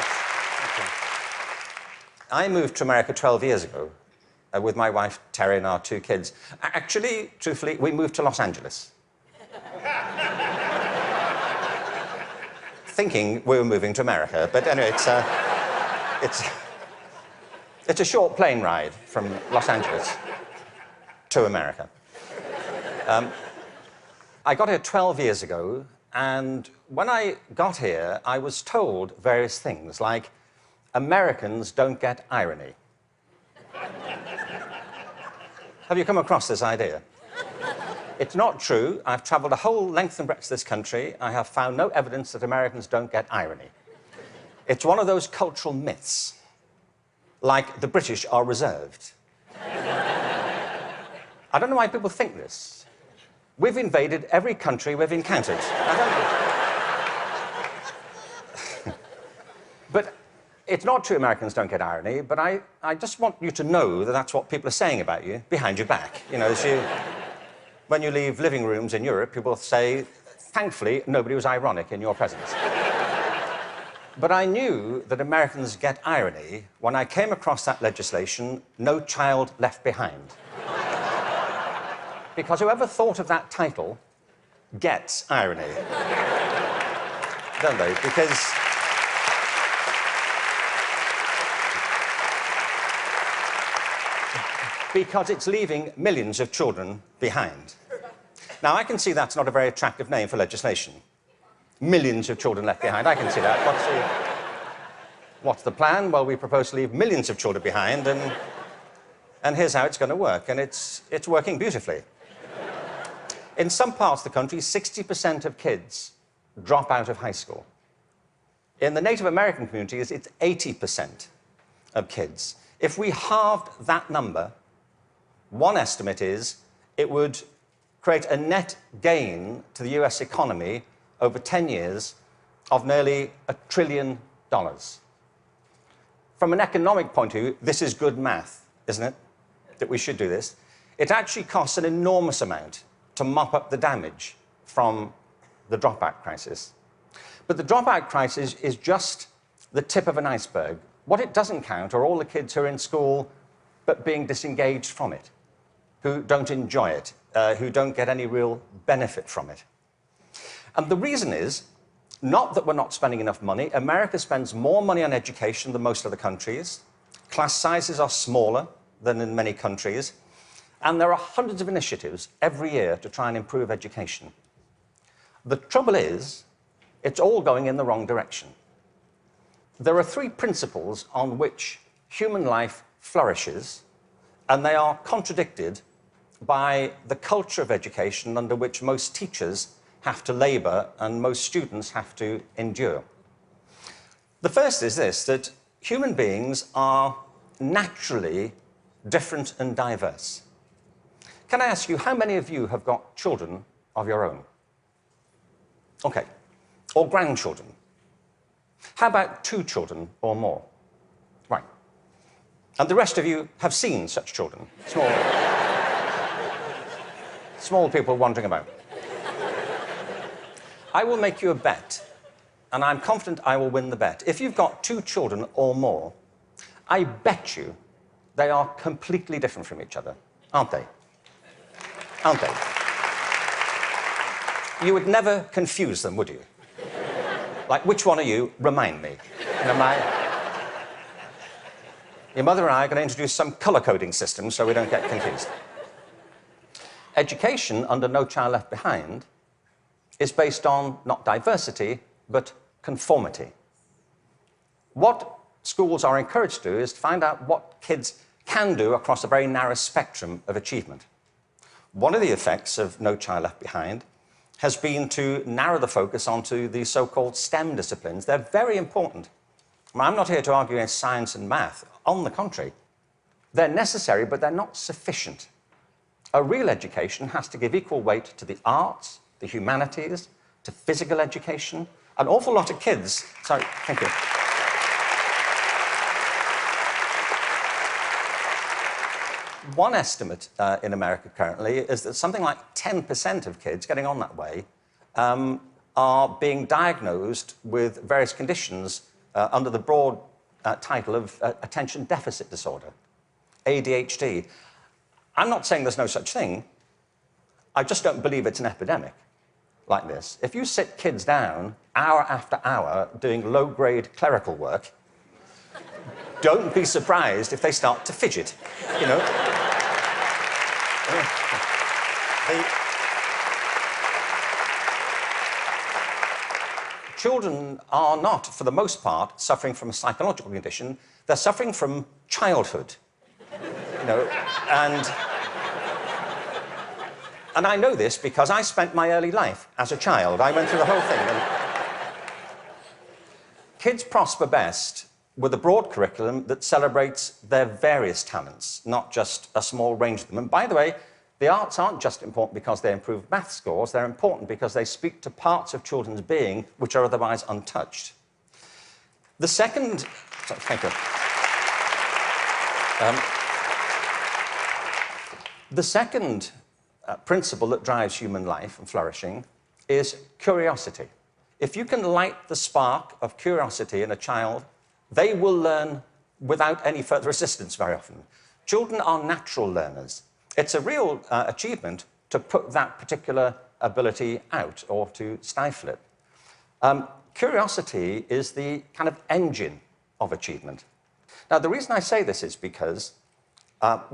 much. Thank you. I moved to America 12 years ago with my wife, Terry, and our 2 kids. Actually, truthfully, we moved to Los Angeles. Thinking we were moving to America, but anyway, it's a short plane ride from Los Angeles to America. I got here 12 years ago, and when I got here, I was told various things, like, Americans don't get irony. Have you come across this idea? It's not true. I've traveled a whole length and breadth of this country. I have found no evidence that Americans don't get irony. It's one of those cultural myths, like the British are reserved. I don't know why people think this. We've invaded every country we've encountered. I don't know. But it's not true Americans don't get irony, but I just want you to know that that's what people are saying about you behind your back. You know, when you leave living rooms in Europe, people say, thankfully, nobody was ironic in your presence. But I knew that Americans get irony when I came across that legislation, No Child Left Behind. Because whoever thought of that title gets irony. Don't they? Because it's leaving millions of children behind. Now, I can see that's not a very attractive name for legislation. Millions of children left behind. I can see that. What's the plan? Well, we propose to leave millions of children behind, and here's how it's going to work. And it's working beautifully. In some parts of the country, 60% of kids drop out of high school. In the Native American communities, it's 80% of kids. If we halved that number, one estimate is it would create a net gain to the US economy over 10 years of nearly $1 trillion. From an economic point of view, this is good math, isn't it? That we should do this. It actually costs an enormous amount to mop up the damage from the dropout crisis. But the dropout crisis is just the tip of an iceberg. What it doesn't count are all the kids who are in school but being disengaged from it, who don't enjoy it, who don't get any real benefit from it. And the reason is not that we're not spending enough money. America spends more money on education than most other countries. Class sizes are smaller than in many countries. And there are hundreds of initiatives every year to try and improve education. The trouble is, it's all going in the wrong direction. There are 3 principles on which human life flourishes, and they are contradicted by the culture of education under which most teachers have to labour and most students have to endure. The first is this, that human beings are naturally different and diverse. Can I ask you, how many of you have got children of your own? OK. Or grandchildren? How about 2 children or more? Right. And the rest of you have seen such children? Small people wandering about. I will make you a bet, and I'm confident I will win the bet. If you've got 2 children or more, I bet you they are completely different from each other, aren't they? Aren't they? You would never confuse them, would you? Like, which one are you? Remind me. You know, your mother and I are going to introduce some colour-coding system so we don't get confused. Education under No Child Left Behind is based on not diversity, but conformity. What schools are encouraged to do is to find out what kids can do across a very narrow spectrum of achievement. One of the effects of No Child Left Behind has been to narrow the focus onto the so-called STEM disciplines. They're very important. I'm not here to argue against science and math. On the contrary, they're necessary, but they're not sufficient. A real education has to give equal weight to the arts, the humanities, to physical education. An awful lot of kids... Sorry, thank you. One estimate in America currently is that something like 10% of kids getting on that way are being diagnosed with various conditions under the broad title of attention deficit disorder, ADHD. I'm not saying there's no such thing. I just don't believe it's an epidemic like this. If you sit kids down hour after hour doing low-grade clerical work, don't be surprised if they start to fidget, you know. Children are not, for the most part, suffering from a psychological condition. They're suffering from childhood, you know, and I know this because I spent my early life as a child. I went through the whole thing. And kids prosper best with a broad curriculum that celebrates their various talents, not just a small range of them. And by the way, the arts aren't just important because they improve math scores, they're important because they speak to parts of children's being which are otherwise untouched. The second... Sorry, thank you. The second principle that drives human life and flourishing is curiosity. If you can light the spark of curiosity in a child, they will learn without any further assistance very often. Children are natural learners. It's a real achievement to put that particular ability out or to stifle it. Curiosity is the kind of engine of achievement. Now, the reason I say this is because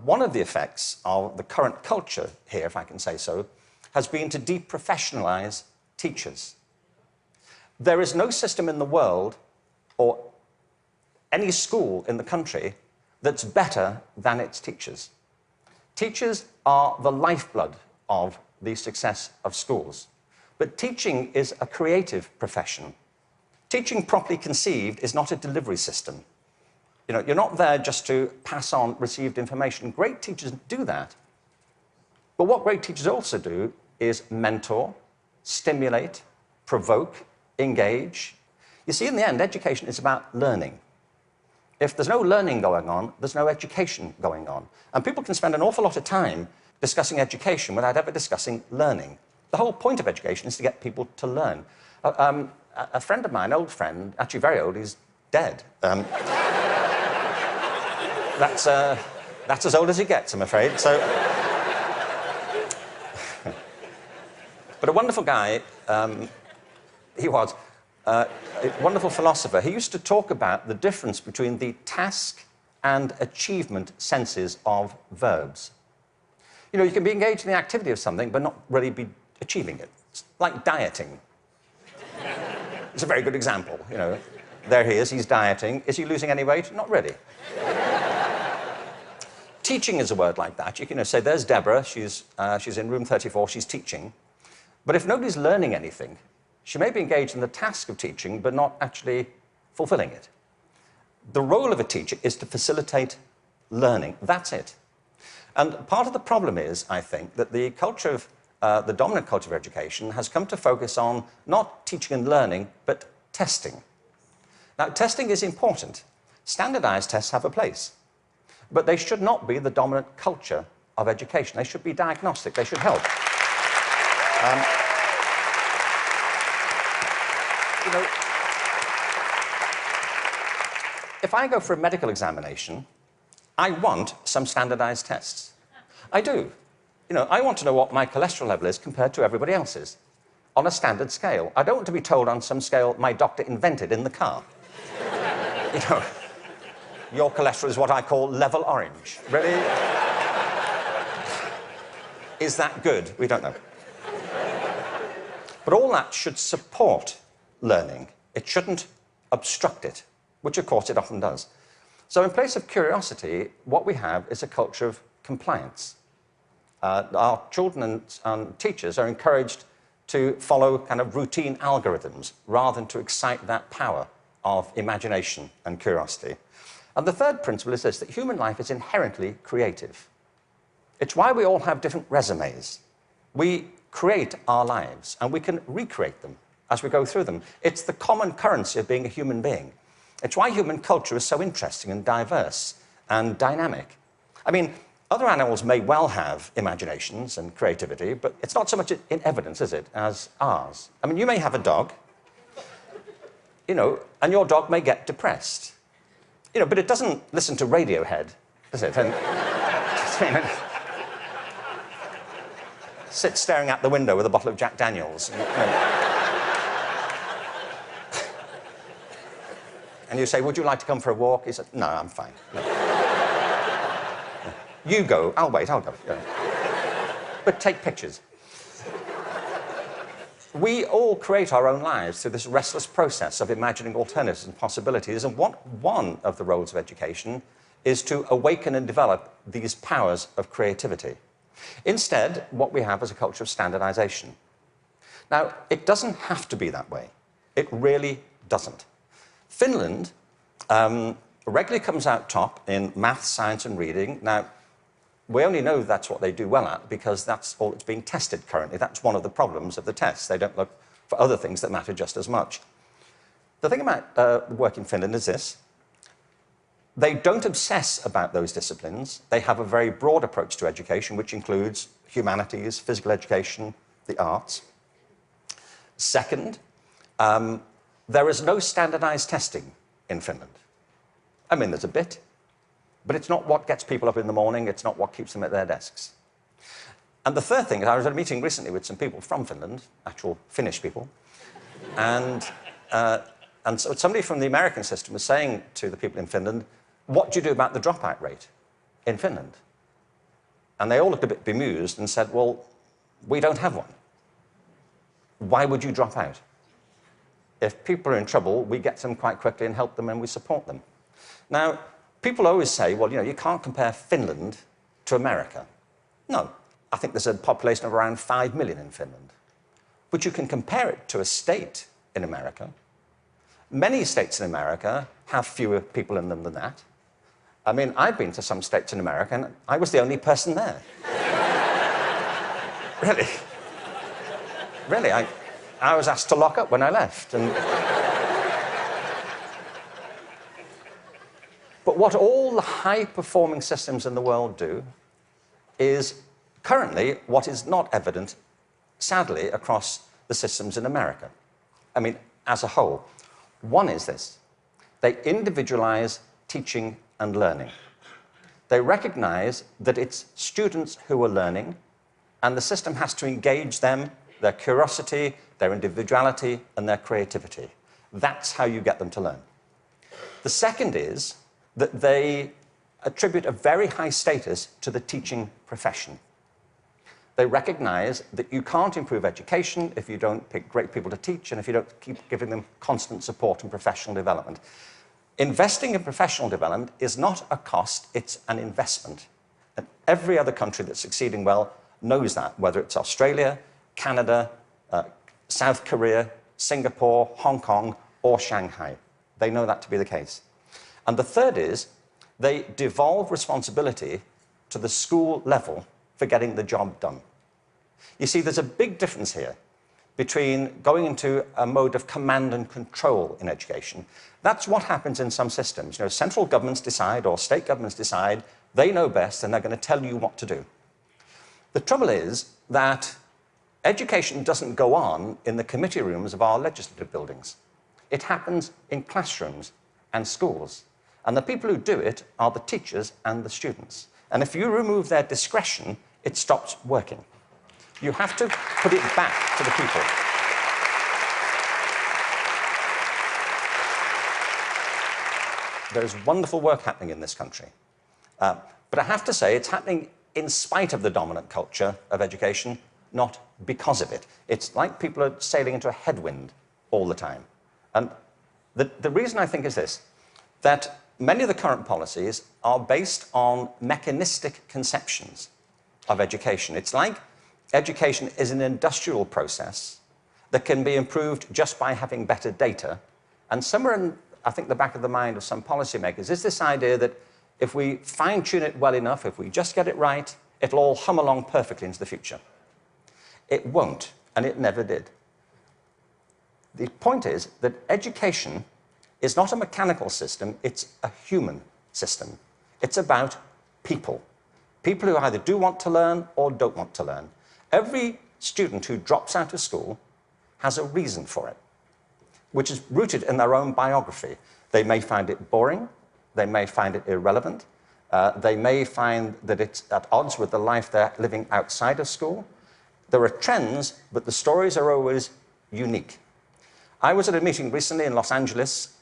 one of the effects of the current culture here, if I can say so, has been to deprofessionalize teachers. There is no system in the world or any school in the country that's better than its teachers. Teachers are the lifeblood of the success of schools. But teaching is a creative profession. Teaching properly conceived is not a delivery system. You know, you're not there just to pass on received information. Great teachers do that. But what great teachers also do is mentor, stimulate, provoke, engage. You see, in the end, education is about learning. If there's no learning going on, there's no education going on. And people can spend an awful lot of time discussing education without ever discussing learning. The whole point of education is to get people to learn. A friend of mine, old friend, actually very old, he's dead. That's as old as he gets, I'm afraid. So, but a wonderful guy, he was. A wonderful philosopher. He used to talk about the difference between the task and achievement senses of verbs. You know, you can be engaged in the activity of something, but not really be achieving it. It's like dieting. It's a very good example, you know. There he is, he's dieting. Is he losing any weight? Not really. Teaching is a word like that. You can say, there's Deborah, she's in room 34, she's teaching. But if nobody's learning anything, she may be engaged in the task of teaching, but not actually fulfilling it. The role of a teacher is to facilitate learning. That's it. And part of the problem is, I think, that the culture of, the dominant culture of education has come to focus on not teaching and learning, but testing. Now, testing is important. Standardized tests have a place. But they should not be the dominant culture of education. They should be diagnostic. They should help. You know, if I go for a medical examination, I want some standardized tests. I do. You know, I want to know what my cholesterol level is compared to everybody else's on a standard scale. I don't want to be told on some scale my doctor invented in the car. You know, your cholesterol is what I call level orange. Really? Is that good? We don't know. But all that should support learning. It shouldn't obstruct it, which of course it often does. So in place of curiosity, what we have is a culture of compliance. Our children and teachers are encouraged to follow kind of routine algorithms rather than to excite that power of imagination and curiosity. And the third principle is this, that human life is inherently creative. It's why we all have different resumes. We create our lives and we can recreate them as we go through them. It's the common currency of being a human being. It's why human culture is so interesting and diverse and dynamic. I mean, other animals may well have imaginations and creativity, but it's not so much in evidence, is it, as ours. I mean, you may have a dog. you know, and your dog may get depressed. You know, but it doesn't listen to Radiohead, does it? And, sit staring out the window with a bottle of Jack Daniels. And you say, would you like to come for a walk? He said, no, I'm fine. No. You go, I'll wait, I'll go. But take pictures. We all create our own lives through this restless process of imagining alternatives and possibilities, and one of the roles of education is to awaken and develop these powers of creativity. Instead, what we have is a culture of standardization. Now, it doesn't have to be that way. It really doesn't. Finland regularly comes out top in maths, science, and reading. Now, we only know that's what they do well at because that's all that's being tested currently. That's one of the problems of the tests. They don't look for other things that matter just as much. The thing about work in Finland is this. They don't obsess about those disciplines. They have a very broad approach to education, which includes humanities, physical education, the arts. Second, there is no standardized testing in Finland. I mean, there's a bit, but it's not what gets people up in the morning. It's not what keeps them at their desks. And the third thing is I was at a meeting recently with some people from Finland, actual Finnish people, and so somebody from the American system was saying to the people in Finland, what do you do about the dropout rate in Finland? And they all looked a bit bemused and said, well, we don't have one. Why would you drop out? If people are in trouble, we get them quite quickly and help them and we support them. Now, people always say, well, you know, you can't compare Finland to America. No, I think there's a population of around 5 million in Finland. But you can compare it to a state in America. Many states in America have fewer people in them than that. I mean, I've been to some states in America and I was the only person there. Really. Really, I was asked to lock up when I left. But what all the high-performing systems in the world do is currently what is not evident, sadly, across the systems in America. I mean, as a whole. One is this. They individualize teaching and learning. They recognize that it's students who are learning, and the system has to engage them, their curiosity, their individuality, and their creativity. That's how you get them to learn. The second is that they attribute a very high status to the teaching profession. They recognize that you can't improve education if you don't pick great people to teach and if you don't keep giving them constant support and professional development. Investing in professional development is not a cost, it's an investment. And every other country that's succeeding well knows that, whether it's Australia, Canada, South Korea, Singapore, Hong Kong, or Shanghai. They know that to be the case. And the third is they devolve responsibility to the school level for getting the job done. You see, there's a big difference here between going into a mode of command and control in education. That's what happens in some systems. You know, central governments decide or state governments decide, they know best and they're going to tell you what to do. The trouble is that education doesn't go on in the committee rooms of our legislative buildings. It happens in classrooms and schools. And the people who do it are the teachers and the students. And if you remove their discretion, it stops working. You have to put it back to the people. There's wonderful work happening in this country. But I have to say, it's happening in spite of the dominant culture of education, not because of it. It's like people are sailing into a headwind all the time. And the reason I think is this, that many of the current policies are based on mechanistic conceptions of education. It's like education is an industrial process that can be improved just by having better data. And somewhere in, I think, the back of the mind of some policymakers is this idea that if we fine-tune it well enough, if we just get it right, it'll all hum along perfectly into the future. It won't, and it never did. The point is that education is not a mechanical system, it's a human system. It's about people. People who either do want to learn or don't want to learn. Every student who drops out of school has a reason for it. which is rooted in their own biography. They may find it boring, they may find it irrelevant, they may find that it's at odds with the life they're living outside of school. There are trends, but the stories are always unique. I was at a meeting recently in Los Angeles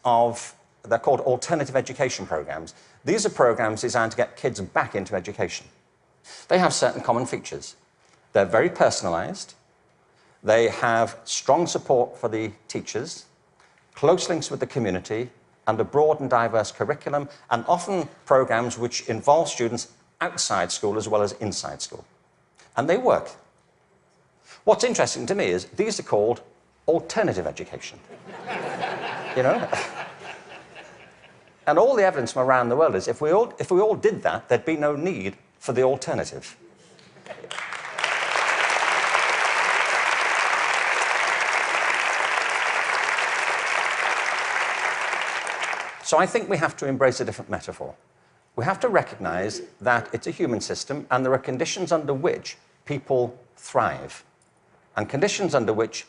they're called alternative education programs. These are programs designed to get kids back into education. They have certain common features. They're very personalized. They have strong support for the teachers, close links with the community, and a broad and diverse curriculum, and often programs which involve students outside school as well as inside school. And they work. What's interesting to me is these are called alternative education. You know? And all the evidence from around the world is if we all did that, there'd be no need for the alternative. So I think we have to embrace a different metaphor. We have to recognize that it's a human system and there are conditions under which people thrive and conditions under which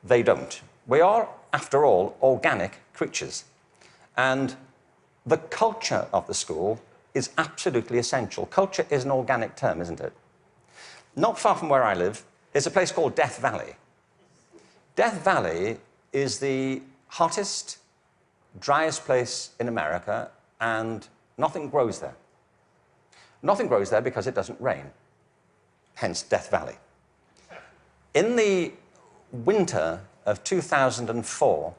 they don't. We are, after all, organic creatures. And the culture of the school is absolutely essential. Culture is an organic term, isn't it? Not far from where I live is a place called Death Valley. Death Valley is the hottest, driest place in America, and nothing grows there. Nothing grows there because it doesn't rain, hence Death Valley. In the winter of 2004,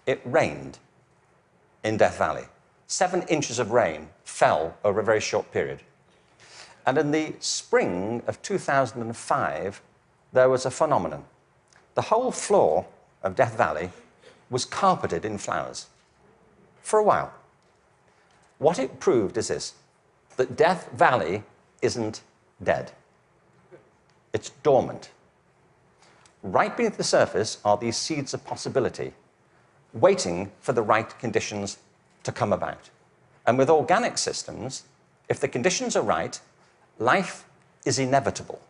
it rained in Death Valley. 7 inches of rain fell over a very short period. And in the spring of 2005, there was a phenomenon. The whole floor of Death Valley was carpeted in flowers for a while. What it proved is this, that Death Valley isn't dead. It's dormant. Right beneath the surface are these seeds of possibility, waiting for the right conditions to come about. And with organic systems, if the conditions are right, life is inevitable.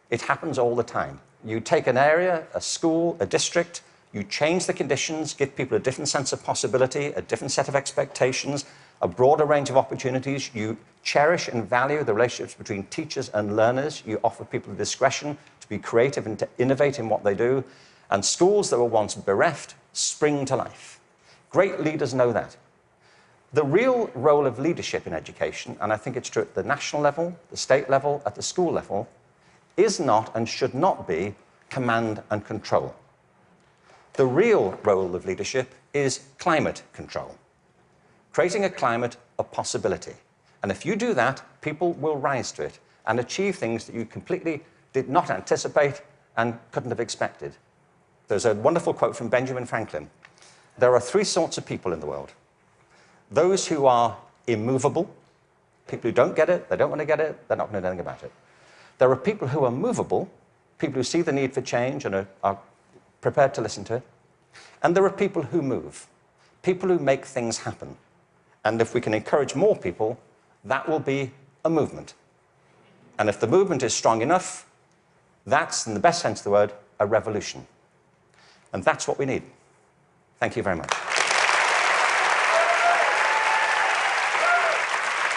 It happens all the time. You take an area, a school, a district, you change the conditions, give people a different sense of possibility, a different set of expectations, a broader range of opportunities. You cherish and value the relationships between teachers and learners. You offer people the discretion to be creative and to innovate in what they do. And schools that were once bereft spring to life. Great leaders know that. The real role of leadership in education, and I think it's true at the national level, the state level, at the school level, is not and should not be command and control. The real role of leadership is climate control, creating a climate of possibility. And if you do that, people will rise to it and achieve things that you completely did not anticipate and couldn't have expected. There's a wonderful quote from Benjamin Franklin. There are 3 sorts of people in the world. Those who are immovable, people who don't get it, they don't want to get it, they're not going to do anything about it. There are people who are movable, people who see the need for change and are prepared to listen to it. And there are people who move, people who make things happen. And if we can encourage more people, that will be a movement. And if the movement is strong enough, that's, in the best sense of the word, a revolution. And that's what we need. Thank you very much.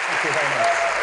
Thank you very much.